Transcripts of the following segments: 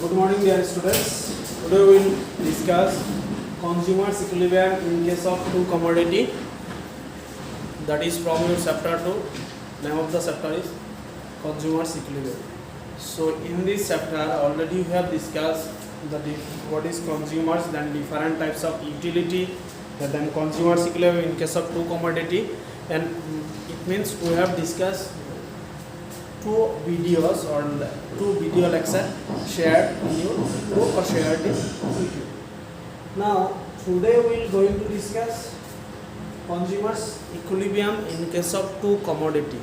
Good morning, dear students. Today we will discuss consumers equilibrium in case of two commodity. That is from your chapter 2. Name of the chapter is consumers equilibrium. So in this chapter already we have discussed what is consumers, then different types of utility, then consumers equilibrium in case of two commodity, and it means we have discussed two videos or two video lecture shared in your group or shared in YouTube. Now today we will going to discuss consumers equilibrium in case of two commodity.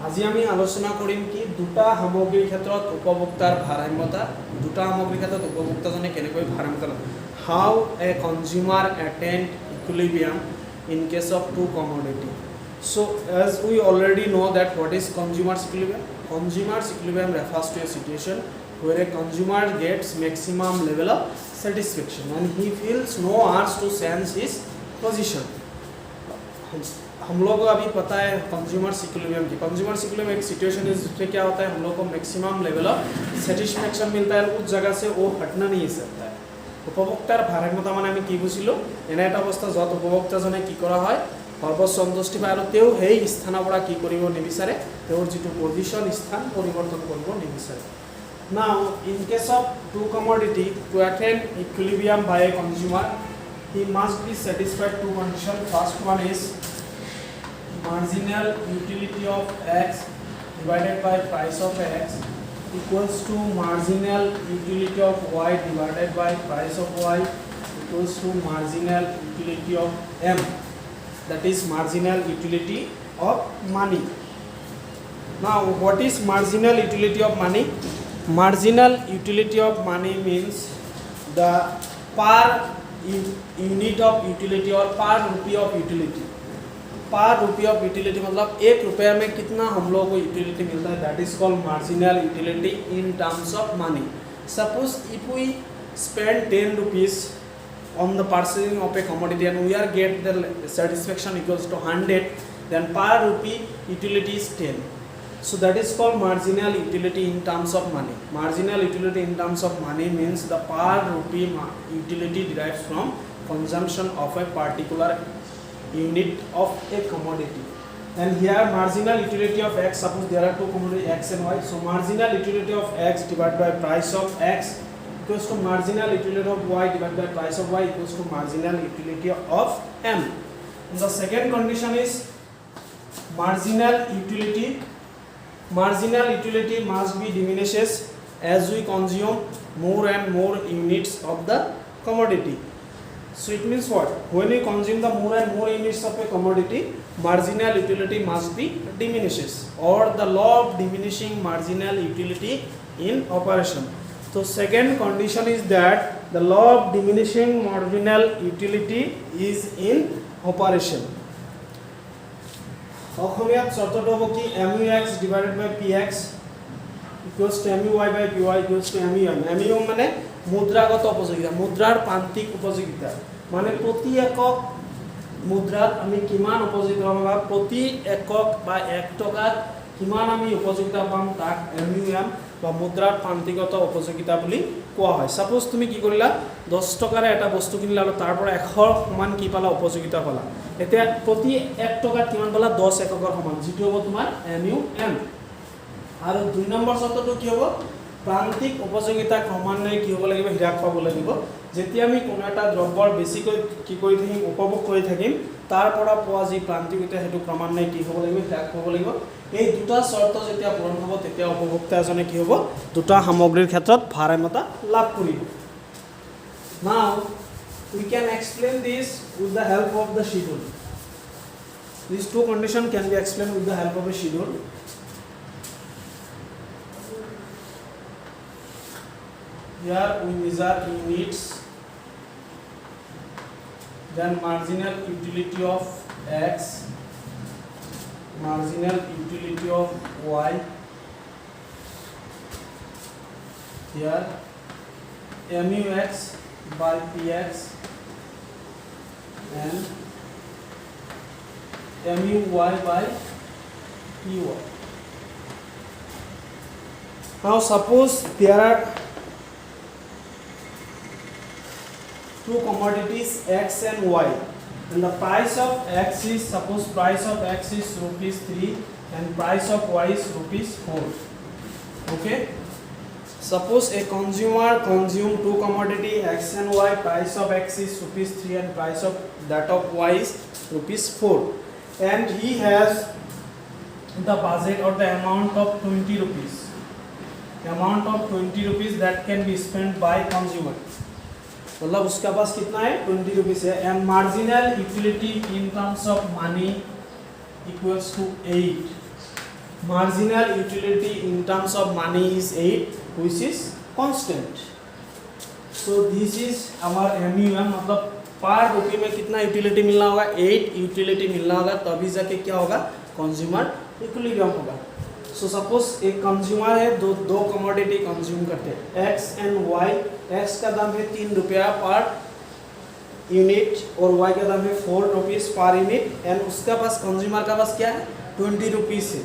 আজি আমি আলোচনা কৰিম কি দুটা সামগ্ৰীৰ ক্ষেত্ৰত উপভোক্তাৰ ভাৰসাম্যতা, দুটা সামগ্ৰীৰ ক্ষেত্ৰত উপভোক্তাজনে কেনেকৈ ভাৰসাম্যতা লয়, how a consumer attain equilibrium in case of two commodity. So as we already know that what is consumer's equilibrium? Consumer's equilibrium refers to a situation where a consumer gets maximum level of satisfaction and he feels no urge to change his position. हम लोग को अभी पता है consumers equilibrium की. Consumers equilibrium एक situation है जिसमें क्या होता है, हम लोग को मैक्सिमम लेवल ऑफ सेटिस्फैक्शन मिलता है, उस जगह से वो हटना नहीं सकता है. उपभोक्तार भारसाम्যতা মানে আমি কি বুঝিলো, এনে এটা অৱস্থা যত উপভোক্তাজনে কি কৰা হয় সৰ্বসন্তুষ্টি পায় আৰু তেওঁ সেই স্থানৰ পৰা কি কৰিব নিবিচাৰে, তেওঁৰ যিটো পজিশন স্থান পৰিৱৰ্তন কৰিব নিবিচাৰে. Now in case of two commodity, to attain equilibrium by a consumer, he must be satisfied two conditions. First one is marginal utility of x divided by price of x equals to marginal utility of y divided by price of y equals to marginal utility of m, that is marginal utility of money. Now what is marginal utility of money? Marginal utility of money means the per unit of utility or per rupee of utility. पर रुपये of utility मतलब एक रुपये में कितना हम लोगों को यूटिलिटी मिलता है, that is called marginal utility in terms of money. Suppose if we spend 10 rupees on the purchasing of a commodity and we are get the satisfaction equals to 100, then per rupee utility is 10. So that is called marginal utility in terms of money. Marginal utility in terms of money means the per rupee utility derives from consumption of a particular unit of a commodity. And here marginal utility of x, suppose there are two commodities x and y, so marginal utility of x divided by price of x equals to marginal utility of y divided by price of y equals to marginal utility of m. And the second condition is marginal utility. Marginal utility must be diminishes as we consume more and more units of the commodity. So it means what? When we consume the more and more units of a commodity, marginal utility must be diminishes, or the law of diminishing marginal utility in operation. So second condition is that the law of diminishing marginal utility is in operation. অসমীয়াত শর্তটো হ'ব কি mu(x) divided by px equals to mu(y) by py equals to mu(m). mu মানে মুদ্রাগত উপযোগিতা, মুদ্রার প্রান্তিক উপযোগিতা, মানে প্রতি একক মুদ্রাত আমি কিমান উপযোগিতা পাম বা প্রতি একক বা 1 টাকাত কিমান আমি উপযোগিতা পাম তাক mu(m) বা মুদ্রার প্রান্তিকত উপযোগিতা বুলি কোৱা হয়. সাপোজ তুমি কি কৰিলা 10 টাকাৰে এটা বস্তু কিনিলা আৰু তাৰ পৰা 100 সমান কি পালা উপযোগিতা পালা, এতিয়া প্ৰতি 1 টাকাত কিমান পালা 10 এককৰ সমান, যেটো হ'ব তোমাৰ mu(m). আৰু 2 নম্বৰ শর্তটো কি হ'ব, প্ৰান্তিক উপযোগিতা ক্ৰমান্বয়ে কি হ'ব লাগিব, হ্ৰাস পাব লাগিব. যেতিয়া আমি কোনো এটা দ্ৰব্যৰ বেছিকৈ কি কৰি থাকিম উপভোগ কৰি থাকিম, তাৰ পৰা পোৱা যি প্ৰান্তিকতা সেইটো ক্ৰমান্বয়ে কি হ'ব লাগিব, হ্ৰাস পাব লাগিব. এই দুটা শর্ত যেতিয়া পূৰণ হ'ব তেতিয়া উপভোক্তা এজনে কি হ'ব, দুটা সামগ্ৰীৰ ক্ষেত্ৰত ভাৰসাম্যতা লাভ কৰিব. Now we can explain this with the help of the schedule. These two conditions can be explained with the help of a schedule. Here we measure units, then marginal utility of x, marginal utility of y, here mu(x) by px and mu(y) by py. Now suppose there are two commodities X and Y, and the price of X is, suppose price of X is rupees 3 and price of Y is rupees 4. Okay. Suppose a consumer consume two commodity X and Y, price of X is rupees 3 and price of that of Y is rupees 4, and he has the budget or the amount of 20 rupees, amount of 20 rupees that can be spent by consumer. मतलब उसका पास कितना है 20 rupees है, and marginal utility in terms of money equals to 8. Marginal utility in terms of money is 8, which is constant. So this is our MUM, मतलब पर रुपये में कितना यूटिलिटी मिलना होगा, 8 यूटिलिटी मिलना होगा, तभी जाके क्या होगा, कंज्यूमर इक्विलिब्रियम होगा. सो सपोज एक कंज्यूमर है, दो कमोडिटी कंज्यूम करते हैं एक्स एंड वाई. एक्स का दाम है 3 रुपया पर यूनिट और वाई का दाम है 4 रुपीज़ पर यूनिट, एंड उसका पास कंज्यूमर का पास क्या है 20 रुपीज़ है.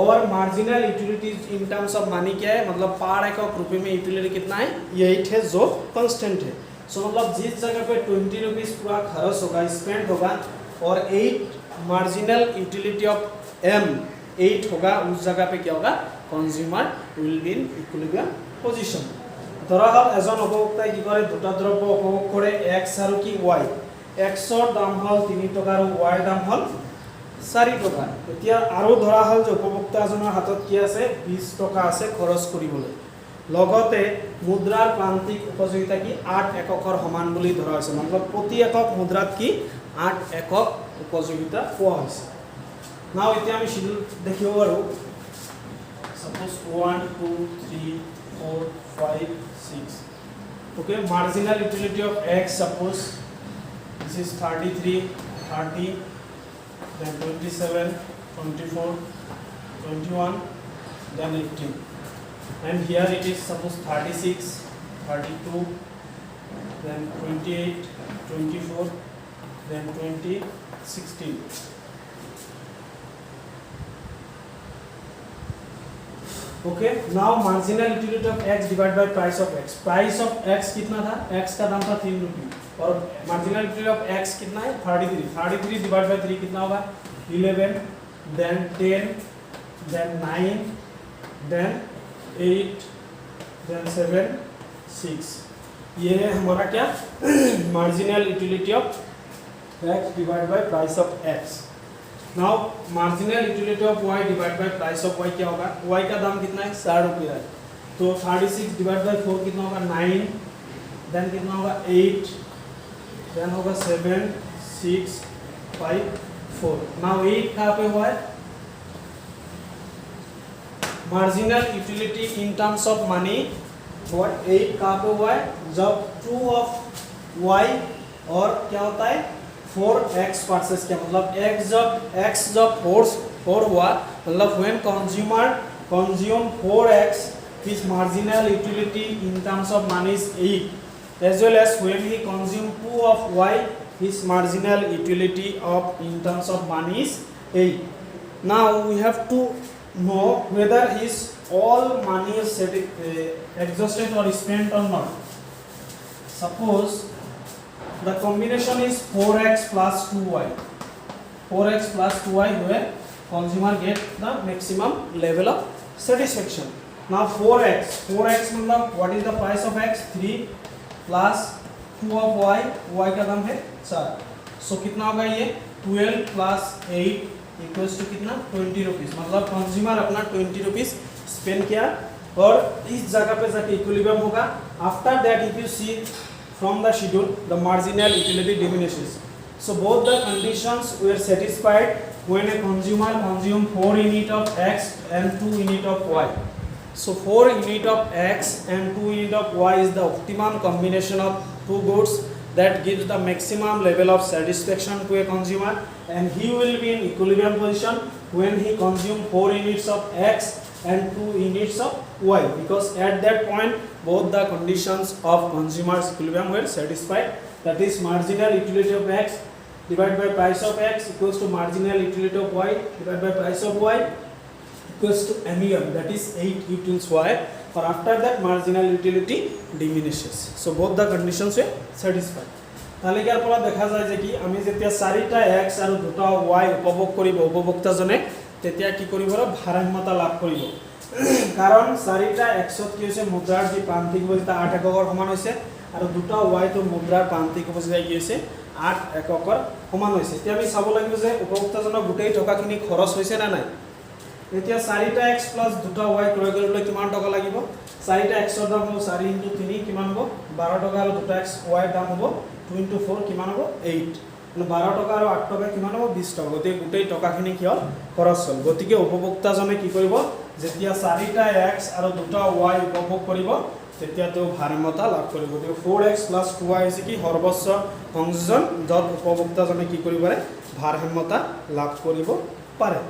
और marginal utility in terms of money क्या है, मतलब पर एक रुपये में यूटिलिटी कितना है, ये 8 है जो कांस्टेंट है. सो मतलब जिस जगह पे 20 रुपीज़ पूरा खर्च होगा, स्पेंड होगा, और 8 मार्जिनल यूटिलिटी ऑफ एम 8 होगा, उस जगह पे क्या होगा, consumer will be in equilibrium position. ধৰা হল এজন উপভোক্তাই কি কৰে, দুটা দ্ৰব্য উপভোগ কৰে এক্স আৰু কি ওয়াই. এক্সৰ দাম হল 3 টকা আৰু ওয়াইৰ দাম হল 4 টকা. এতিয়া আৰু ধৰা হল যে উপভোক্তাজনৰ হাতত কি আছে, 20 টকা আছে খৰচ কৰিবলৈ. লগতে মুদ্ৰাৰ প্ৰান্তিক উপযোগিতা কি 8 এককৰ সমান বুলি ধৰা হৈছে, মানে প্ৰতি একক মুদ্ৰাত কি 8 একক উপযোগিতা পোৱা হৈছে. নাও এতিয়া আমি শিডিউল দেখিব পাৰো. Suppose 1 2 3 4 5 6. Okay, marginal utility of X, suppose this is 33 30, then 27 24 21, then 18, and here it is suppose 36 32, then 28 24, then 20 16. Okay. Now marginal utility of x divide by price of x. Price of x कितना था, x का दाम था 3 रुपये, और marginal utility of x कितना है 33. 33 divide by 3 कितना होगा 11, देन 10, देन 9, देन 8, देन 7 6. ये है हमारा क्या marginal utility of x divide by price of x. Now marginal utility of y divide by price of y क्या होगा, y का दाम कितना है 4 रुपये है, तो 36 डिवाइड बाय 4 कितना होगा 9, देन कितना होगा 8, देन होगा 7 6 5 4. नाउ 8 कहाँ पे हुआ है, marginal utility in terms of money. What 8 कहाँ पे हुआ है, जब 2 ऑफ y और क्या होता है 4x वर्सेस क्या, मतलब x जब 4 हुआ, मतलब when consumer consume 4x, his marginal utility in terms of money is 8, as well as when he consume 2 of y, his marginal utility of in terms of money is 8. Now we have to know whether his all money is exhausted or spent or not. Suppose the combination is 4x plus 2y. 4x plus 2y where consumer get the maximum level of satisfaction. Now 4x मतलब what is the price of x 3 plus 2 of y, y का दाम है 4. So कितना होगा ये 12 plus 8 equals to कितना 20 rupees. मतलब consumer अपना 20 रुपीस स्पेंड किया, और इस जगह पे जाके इक्विलिब्रियम होगा. After that if you see from the schedule, the marginal utility diminishes. So both the conditions were satisfied when a consumer consumed 4 unit of x and 2 unit of y. So 4 unit of x and 2 unit of y is the optimum combination of two goods that gives the maximum level of satisfaction to a consumer, and he will be in equilibrium position when he consume 4 units of x and 2 units of y, because at that point both the conditions of consumer's equilibrium were satisfied. That is marginal utility of x divided by price of x equals to marginal utility of y divided by price of y equals to MUM, that is 8 utils y. or after that marginal utility diminishes. So both the conditions were satisfied. তালিকাৰ পৰা দেখা যায় যে কি আমি যেতিয়া 4টা x আৰু 2টা y উপভোগ কৰিব উপভোক্তাজনে তেতিয়া কি কৰিব ভাৰসাম্যতা লাভ কৰিব কাৰণ 4টা x ত কি হৈছে মুদ্ৰাৰ যি প্ৰান্তিক উপস্থিতি 8 এককৰ সমান হৈছে আৰু 2টা y তো মুদ্ৰাৰ প্ৰান্তিক উপস্থিতি কি হৈছে 8 এককৰ সমান হৈছে এতিয়া আমি চাব লাগিব যে উপভোক্তাজনৰ গোটেই টকাখিনি খৰচ হৈছে না নাই এতিয়া 4টা x 2টা y ক্ৰয় কৰিবলৈ কিমান টকা লাগিব 4টা x ৰ দাম হ'ব 4 * 3 কিমান হ'ব 12 টকা আৰু 2টা x y দাম হ'ব 2 * 4 কিমান হ'ব 8 মানে 12 টকা আৰু 8 টকা কিমান হ'ব 20 টকা গতিকে গোটেই টকাখিনি কি হ'ল খৰচ হ'ল গতিকে উপভোক্তাজনে কি কৰিব যেতিয়া 4টা x আৰু 2টা y উপভোগ কৰিব তেতিয়া তেওঁ ভাৰসাম্যতা লাভ কৰিব গতিকে 4x + 2y হৈছে কি সৰ্বোচ্চ সংযোজন য'ত উপভোক্তাজনে কি কৰিব পাৰে ভাৰসাম্যতা লাভ কৰিব পাৰে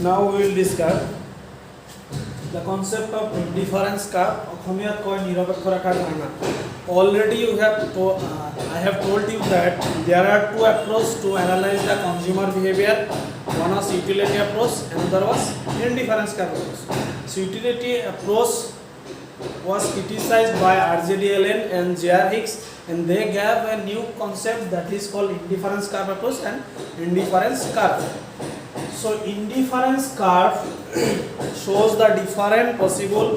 Now we will discuss the concept of indifference curve. অসমীয়াত কয় নিৰপেক্ষ ৰেখাৰ ধাৰণা. Already you have I have told you that there are two approaches to analyze the consumer behavior. One was utility approach, another was indifference curve approach. So utility approach was criticized by R.J.D. Allen and J.R. Hicks, and they gave a new concept that is called indifference curve approach and indifference curve. So indifference curve shows the different possible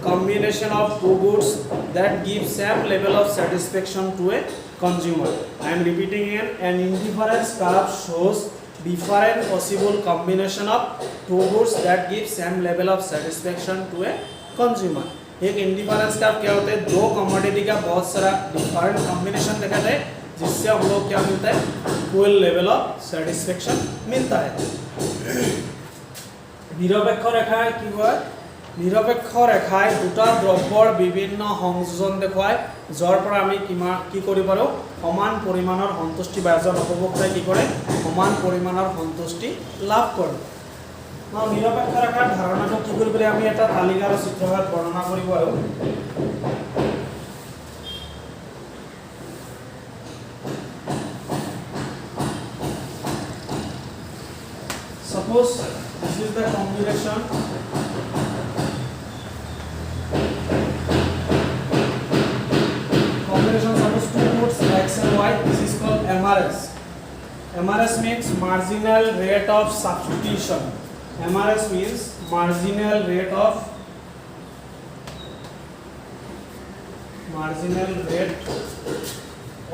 combination of two goods that give same level of satisfaction to a consumer. I am repeating again, an indifference curve shows different possible combination of two goods that give same level of satisfaction to a consumer. एक indifference curve क्या होता है दो commodity का बहुत सारा different combination दिखाता है जिससे हम लोग क्या मिलता है इक्वल लेवल ऑफ सैटिस्फैक्शन मिलता है নিরপেক্ষ রেখায় কি হয় নিরপেক্ষ রেখায় দুটা দ্রব্যৰ বিভিন্ন সংযোজন দেখুৱায় যাৰ পৰা আমি কি কৰিব পাৰো সমান পৰিমাণৰ সন্তুষ্টি বা এজন উপভোক্তাই কি কৰে সমান পৰিমাণৰ সন্তুষ্টি লাভ কৰে না নিৰপেক্ষ ৰেখাৰ ধাৰণাটো কি কৰিবলৈ আমি এটা তালিকাৰ চিত্ৰত বৰ্ণনা কৰিব আৰু suppose this is the combination suppose two goods x and y this is called MRS MRS means marginal rate of substitution MRS means marginal rate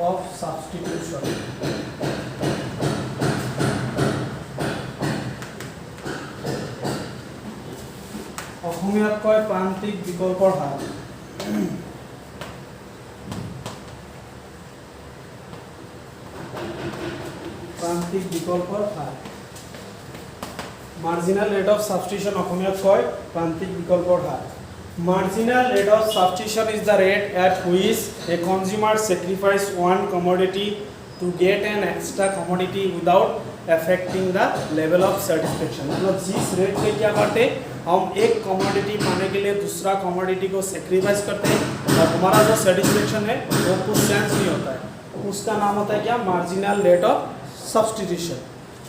of substitution অসমীয়াত কয় প্ৰান্তিক বিকল্পৰ হাৰ প্ৰান্তিক বিকল্পৰ হাৰ marginal rate of substitution অসমীয়াত কয় প্ৰান্তিক বিকল্পৰ হাৰ marginal rate of substitution is the rate at which a consumer sacrifice one commodity to get an extra commodity without affecting the level of satisfaction मतलब जिस rate पे क्या करते हम एक कमोडिटी पाने के लिए दूसरा कमोडिटी को सेक्रीफाइस करते हैं और हमारा जो सेटिस्फेक्शन है वो कुछ सेंस नहीं होता है उसका नाम होता है क्या marginal rate of substitution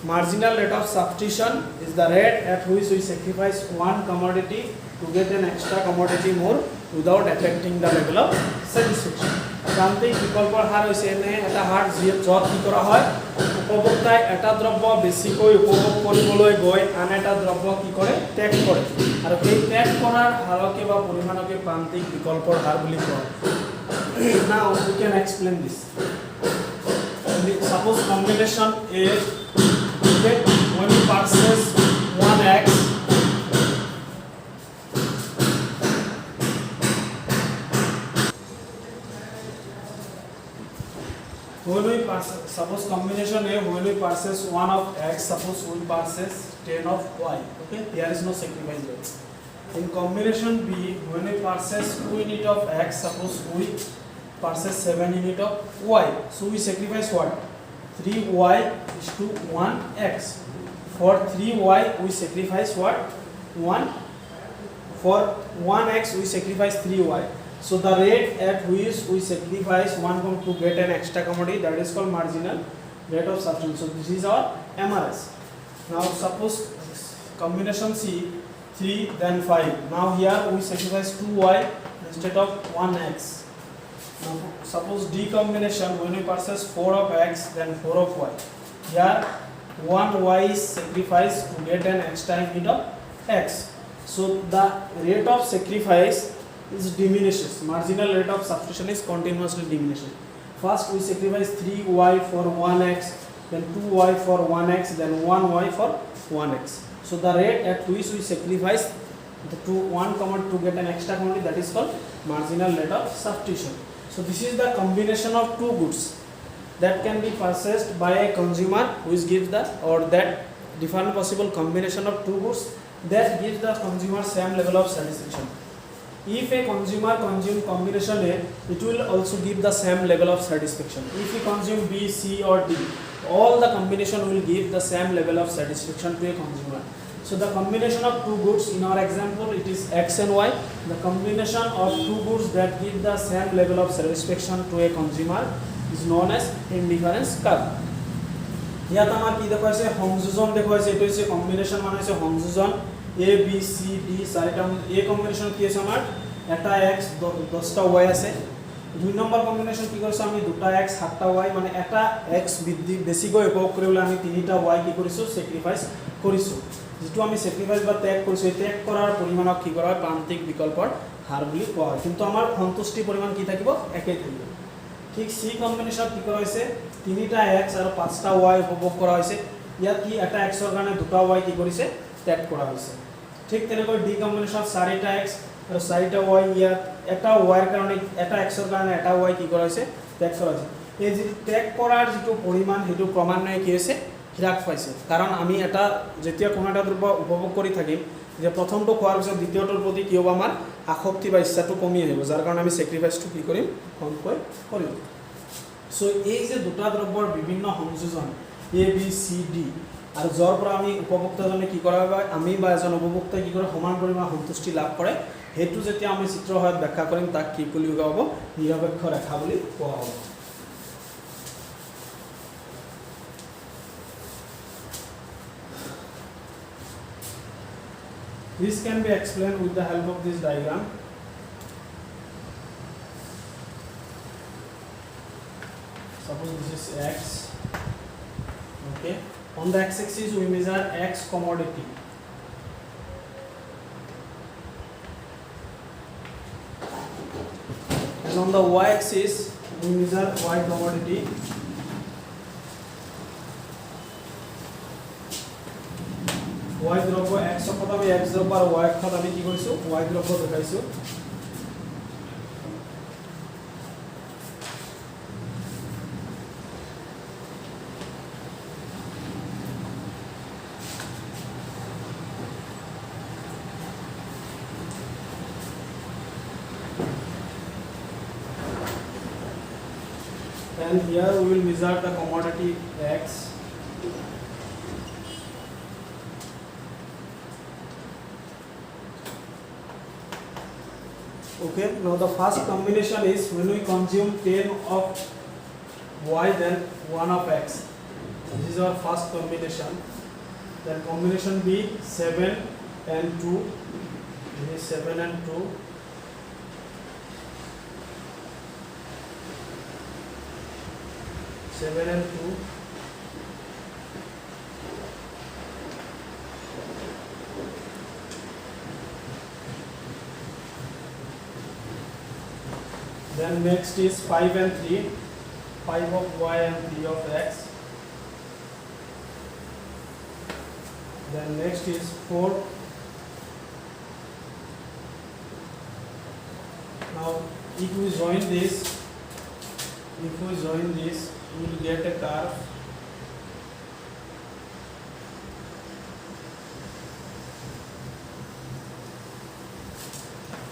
marginal rate of substitution is the rate at which we sacrifice one commodity to get an extra commodity more without affecting the level of satisfaction Prantik বিকল্পৰ হাৰ হৈছে এনে এটা হাৰ য'ত কি কৰা হয় উপভোক্তাই এটা দ্ৰব্য বেছিকৈ উপভোগ কৰিবলৈ গৈ আন এটা দ্ৰব্য কি কৰে ত্যাগ কৰে আৰু এই ত্যাগ কৰাৰ হাৰকে বা পৰিমাণকে প্ৰান্তিক বিকল্পৰ হাৰ বুলি কোৱা হয় now we can explain this suppose combination A okay when you purchase 1x when we suppose combination A when we purchase 1 of x suppose we purchase 10 of y okay there is no sacrifice rate in combination B when we purchase 2 unit of x suppose we purchase 7 unit of y so we sacrifice what 3y is to 1x. For 3y we sacrifice what? 1. For 1x we sacrifice 3y. So the rate at which we sacrifice 1 to get an extra commodity, that is called marginal rate of substitution. So this is our MRS. Now suppose combination C 3 then 5. Now here we sacrifice 2y instead of 1x. Now suppose D combination, when we purchase 4 of x then 4 of y. Here 1y is sacrificed to get an extra unit of x. So the rate of sacrifice is diminishes. Marginal rate of substitution is continuously diminishing. First we sacrifice 3y for 1x, then 2y for 1x, then 1y for 1x. So the rate at which we sacrifice the one commodity to get an extra commodity, that is called marginal rate of substitution. So this is the combination of two goods that can be purchased by a consumer, which gives the, or that different possible combination of two goods that gives the consumer same level of satisfaction. If a consumer consume combination A, it will also give the same level of satisfaction. If he consume B, C or D, all the combination will give the same level of satisfaction to a consumer. So the combination of two goods, in our example it is X and Y. The combination of two goods that give the same level of satisfaction to a consumer is known as indifference curve. ইয়াত আমাৰ কি দেখাইছে সংযোজন দেখাইছে, এটো হৈছে combination মানে হৈছে সংযোজন A B C D চাৰিটা A কম্বিনেশন কি আছে আমাৰ এটা x 10টা y আছে। দুই নম্বৰ কম্বিনেশন কি কৰিছো আমি দুটা x 7টা y মানে এটা x বৃদ্ধি বেছিকৈ উপভোগ কৰিবলৈ আমি তিনিটা y কি কৰিছো স্যাক্রিফাইস কৰিছো। যেটো আমি স্যাক্রিফাইস বা ত্যাগ কৰিছো, ত্যাগ কৰাৰ পৰিমাণক কি কৰা হয় প্ৰান্তিক বিকল্পৰ হাৰ বুলি কোৱা হয়, কিন্তু আমাৰ সন্তুষ্টি পৰিমাণ কি থাকিব একেই থাকিব। ঠিক সি কম্বিনেশন কি কৰা হৈছে তিনিটা x আৰু পাঁচটা y উপভোগ কৰা হৈছে। ইয়াত কি এটা x ৰ কাৰণে দুটা y কি কৰিছে ত্যাগ কৰা হৈছে। ঠিক তেনেকৈ ডি কম্বিনেশন চাৰিটা x আৰু চাৰিটা y, ইয়াত এটা y ৰ কাৰণে এটা x ৰ কাৰণে এটা y কি কৰা হৈছে ত্যাগ কৰা হৈছে। এই যে ত্যাগ কৰাৰ যেটো পৰিমাণ হেতু ক্ৰমান্বয়ে কি হৈছে হ্ৰাস পাইছে, কাৰণ আমি এটা যেতিয়া কোনো এটা দ্ৰব্য উপভোগ কৰি থাকিম যে প্ৰথমটো খোৱাৰ পিছত দ্বিতীয়টোৰ প্ৰতি কি হ'ব আমাৰ আসক্তি বা ইচ্ছাটো কমি আহিব, যাৰ কাৰণে আমি স্যাক্রিফাইসটো কি কৰিম কমকৈ কৰিম। সো এই যে দুটা দ্ৰব্যৰ বিভিন্ন সংযোজন A B C D আৰু যৰ পৰা আমি উপভোক্তাজনে কি কৰা হয় আমি বা এজন উপভোক্তাই কি কৰে সমান পৰিমাণ সন্তুষ্টি লাভ কৰে, হেতু যেতিয়া আমি চিত্ৰ সহায়ত ব্যাখ্যা কৰিম তাক কি বুলি কোৱা হ'ব নিৰপেক্ষ ৰেখা বুলি কোৱা হ'ব। This can be explained with the help of this diagram. Suppose this is x. Okay. On the x-axis we measure x commodity. And on the y-axis we measure y commodity. y দ্রব্য x অক্ষত আমি x দ্রব্য আর y অক্ষত আমি কি কৰিছো y দ্রব্য দেখাইছো। And here we will measure the commodity x. Okay, now the first combination is when we consume 10 of y then 1 of x. This is our first combination. Then combination B 7 and 2. This is 7 and 2. Seven and 2. Then next is 5 and 3. 5 of y and 3 of x. Then next is 4. Now if we join this, we will get a curve.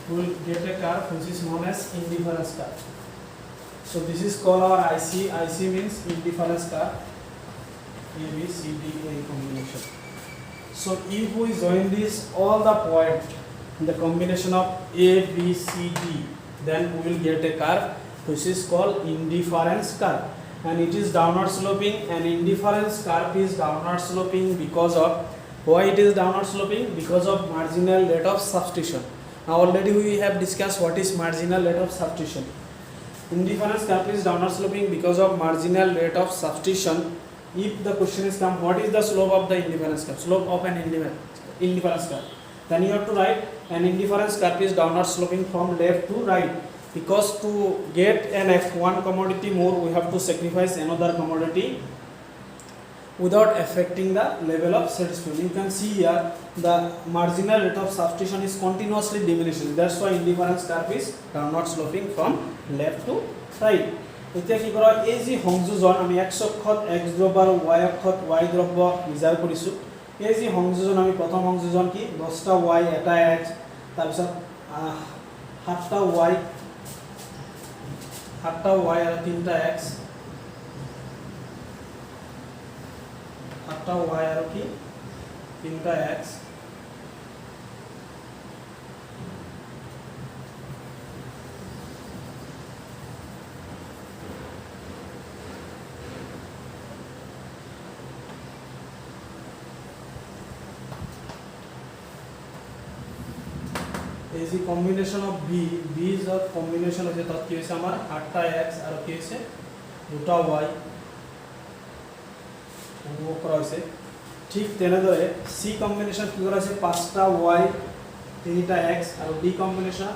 We will get a curve which is known as indifference curve. So this is called our IC. IC means indifference curve. A B C D A combination. So if we join this all the point in the combination of A B C D, then we will get a curve which is called indifference curve, and it is downward sloping. And indifference curve is downward sloping because of, why it is downward sloping? Because of marginal rate of substitution. Now already we have discussed what is marginal rate of substitution. Indifference curve is downward sloping because of marginal rate of substitution. If the question is come, what is the slope of the indifference curve? Slope of an indifference curve. Then you have to write an indifference curve is downward sloping from left to right, because to get an one commodity more, we have to sacrifice another commodity without affecting the level of satisfaction. You can see here the marginal rate of substitution is continuously diminishing. That's why indifference curve is downward sloping from left to right. এতিয়া কি কৰা, এই যে সংযোজন আমি x অক্ষত x দ্ৰব্য আৰু y অক্ষত y দ্ৰব্য বিজাৰ কৰিছো, এই যে সংযোজন আমি প্ৰথম সংযোজন কি 10টা y এটা x, তাৰ পিছত 7টা y আৰু 3টা x, 7টা y আৰু কি 3টা x, is the combination of B. B is the combination of the thought case amar 8টা x আৰু কি হৈছে 2টা y উপভোগ কৰা হৈছে। ঠিক তেনেদৰে C কম্বিনেশ্যন কি কৰা হৈছে 5টা y 3টা x আৰু D কম্বিনেশ্যন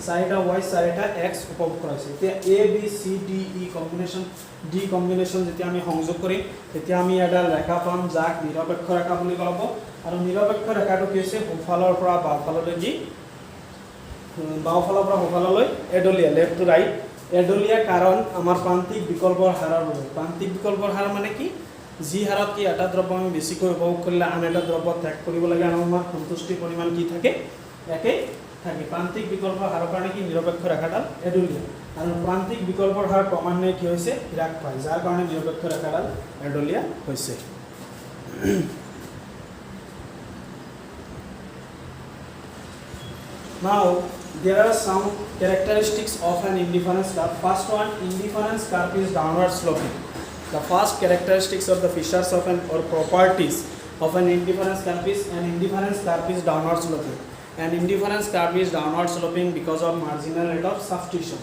4টা y 4টা x উপভোগ কৰা হৈছে। এতিয়া A B C D E combination D combination যেতিয়া আমি সংযোগ কৰিম তেতিয়া আমি এটা ৰেখা পাম যাক নিৰপেক্ষ ৰেখা বুলি কোৱা হ'ব, আৰু নিৰপেক্ষ ৰেখাটো কি হৈছে সোঁফালৰ পৰা বাওঁফাললৈ যি বাওঁফালৰ পৰা সোঁফাললৈ এডলীয়া, লেফট টু ৰাইট এডলীয়া, কাৰণ আমাৰ প্ৰান্তিক বিকল্পৰ হাৰৰ বাবে। প্ৰান্তিক বিকল্পৰ হাৰ মানে কি, যি হাৰত কি এটা দ্ৰব্য আমি বেছিকৈ উপভোগ কৰিলে আন এটা দ্ৰব্য ত্যাগ কৰিব লাগে, আৰু আমাৰ সন্তুষ্টিৰ পৰিমাণ কি থাকে, একেই থাকে। প্ৰান্তিক বিকল্পৰ হাৰৰ কাৰণে কি নিৰপেক্ষ ৰেখাডাল এডলীয়া, আৰু প্ৰান্তিক বিকল্পৰ হাৰ ক্ৰমান্বয়ে কি হৈছে হ্ৰাস পায়, যাৰ কাৰণে নিৰপেক্ষ ৰেখাডাল এডলীয়া হৈছে। Now there are some characteristics of an indifference curve. First one, indifference curve is downward sloping. The first characteristics of the features of an or properties of an indifference curve is an indifference curve is downward sloping. An indifference curve is downward sloping because of marginal rate of substitution.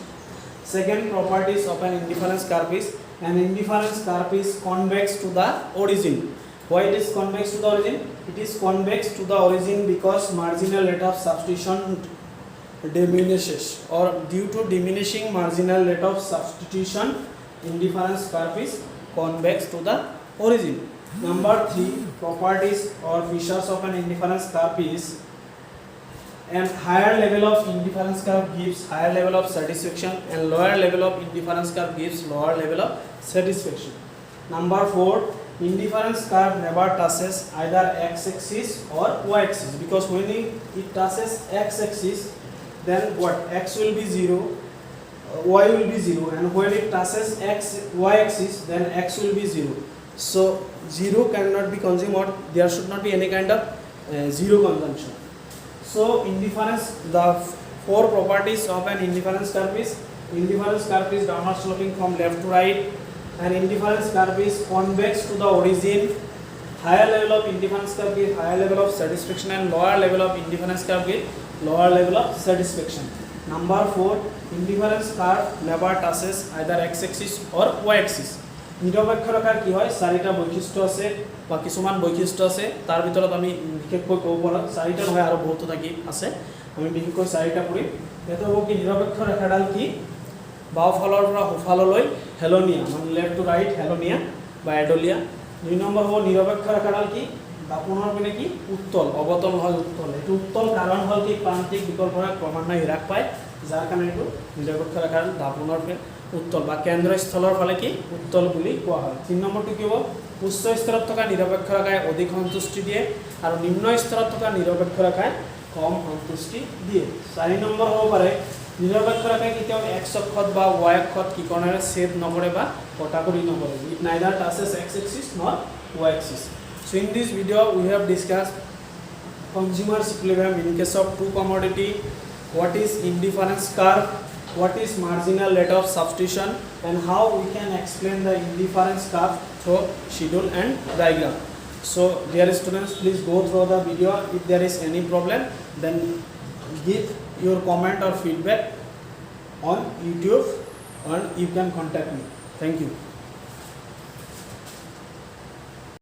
Second properties of an indifference curve is an indifference curve is convex to the origin. Why it is convex to the origin? It is convex to the origin because marginal rate of substitution diminishes, or due to diminishing marginal rate of substitution, indifference curve is convex to the origin. Number 3 properties or features of an indifference curve is an higher level of indifference curve gives higher level of satisfaction, and lower level of indifference curve gives lower level of satisfaction. Number 4, indifference curve never touches either x-axis or y-axis, because when it touches x-axis, then what, x will be 0, y will be 0, and when it touches y-axis, then x will be 0. So 0 cannot be consumed, or there should not be any kind of zero consumption. So indifference, the 4 properties of an indifference curve is downward sloping from left to right, and indifference curve is convex to the origin. Higher level of indifference curve gives higher level of satisfaction, and lower level of indifference curve gives lower level of satisfaction. Number 4, indifference curve never touches either x-axis or y-axis. নিৰপেক্ষ ৰেখাৰ কি হয় 4টা বৈশিষ্ট্য আছে বা কিছুমান বৈশিষ্ট্য আছে, তাৰ ভিতৰত আমি বিশেষকৈ ক'ব পৰা 4টা নহয় আৰু বহুত থাকি আছে, আমি বিশেষকৈ 4টা পঢ়িম। এটা হ'ব কি নিৰপেক্ষ ৰেখাডাল কি বাওঁফালৰ পৰা সোঁফাললৈ হেলনীয়া, মানে লেফট টু ৰাইট হেলনীয়া বা এডলীয়া। 2 নম্বৰ হ'ব নিৰপেক্ষ ৰেখাডাল কি দাপোনৰ পিনে কি উত্তল, অৱতল হয় উত্তল। এইটো উত্তল কাৰণ হ'ল কি প্ৰান্তিক বিকল্পৰে ক্ৰমান্বয়ে হ্ৰাস পায়, যাৰ কাৰণে এইটো নিৰপেক্ষ ৰেখাডাল দাপোনৰ পিনে উত্তল বা কেন্দ্ৰস্থলৰ ফালে কি উত্তল বুলি কোৱা হয়। 3 নম্বৰটো কি হ'ব, উচ্চ স্তৰত থকা নিৰপেক্ষ ৰেখাই অধিক সন্তুষ্টি দিয়ে, আৰু নিম্ন স্তৰত থকা নিৰপেক্ষ ৰেখাই কম সন্তুষ্টি দিয়ে। 4 নম্বৰ হ'ব পাৰে নিৰপেক্ষ ৰেখাই কেতিয়াও x অক্ষত বা y অক্ষত কি কোণেৰে ছেদ নকৰে বা category number. It neither touches x-axis nor y-axis. So in this video we have discussed consumer's equilibrium in case of two commodity, what is indifference curve, what is marginal rate of substitution, and how we can explain the indifference curve through schedule and diagram. So dear students, please go through the video. If there is any problem, then give your comment or feedback on YouTube and you can contact me. Thank you.